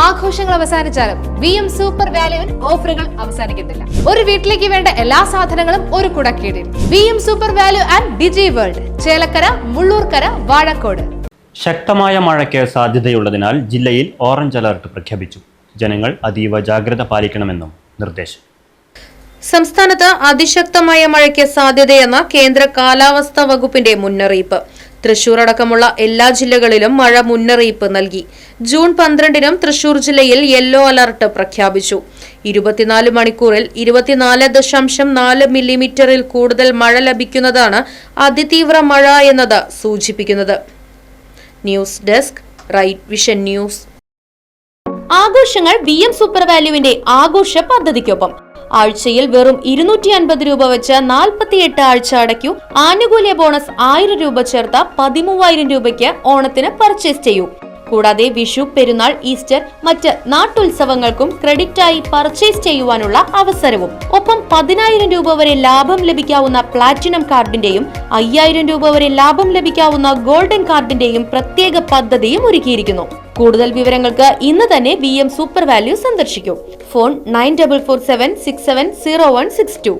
ആഘോഷങ്ങൾ അവസാനിച്ചാലും VM super വാല്യുവിൽ ഓഫറുകൾ അവസാനിക്കുന്നില്ല. ഒരു വീട്ടിലേക്ക് വേണ്ട എല്ലാ സാധനങ്ങളും ഒരു കുടക്കീഴിൽ. VM Super Value and Digi World, Chelakkara, Mullurkara, Vazhakkode. ശക്തമായ മഴയ്ക്ക് സാധ്യതയുള്ളതിനാൽ ജില്ലയിൽ ഓറഞ്ച് അലർട്ട് പ്രഖ്യാപിച്ചു. ജനങ്ങൾ അതീവ ജാഗ്രത പാലിക്കണമെന്നും നിർദ്ദേശം. സംസ്ഥാനത്ത് അതിശക്തമായ മഴയ്ക്ക് സാധ്യതയെന്ന കേന്ദ്ര കാലാവസ്ഥാ വകുപ്പിന്റെ മുന്നറിയിപ്പ്. തൃശൂർ അടക്കമുള്ള എല്ലാ ജില്ലകളിലും മഴ മുന്നറിയിപ്പ് നൽകി. ജൂൺ 12-നും തൃശൂർ ജില്ലയിൽ യെല്ലോ അലർട്ട് പ്രഖ്യാപിച്ചു. 24 മണിക്കൂറിൽ 24.4 മില്ലിമീറ്ററിൽ കൂടുതൽ മഴ ലഭിക്കുന്നതാണ് അതിതീവ്ര മഴ എന്നത് സൂചിപ്പിക്കുന്നത്. News desk, Right Vision News. ആഘോഷങ്ങൾ VM സൂപ്പർ വാല്യുവിന്റെ ആഘോഷ പദ്ധതിക്കൊപ്പം. ആഴ്ചയിൽ വെറും 250 രൂപ വെച്ച് 48 ആഴ്ച അടയ്ക്കൂ. ആനുകൂല്യ ബോണസ് 1000 രൂപ ചേർത്ത 13000 രൂപയ്ക്ക് ഓണത്തിന് പർച്ചേസ് ചെയ്യൂ. കൂടാതെ വിഷു, പെരുന്നാൾ, ഈസ്റ്റർ, മറ്റ് നാട്ടുത്സവങ്ങൾക്കും ക്രെഡിറ്റായി പർച്ചേസ് ചെയ്യുവാനുള്ള അവസരവും. ഒപ്പം 10000 രൂപ വരെ ലാഭം ലഭിക്കാവുന്ന പ്ലാറ്റിനം കാർഡിന്റെയും 5000 രൂപ വരെ ലാഭം ലഭിക്കാവുന്ന ഗോൾഡൻ കാർഡിന്റെയും പ്രത്യേക പദ്ധതിയും ഒരുക്കിയിരിക്കുന്നു. കൂടുതൽ വിവരങ്ങൾക്ക് ഇന്ന് തന്നെ VM സൂപ്പർ വാല്യൂ സന്ദർശിക്കൂ. ഫോൺ 9447670162.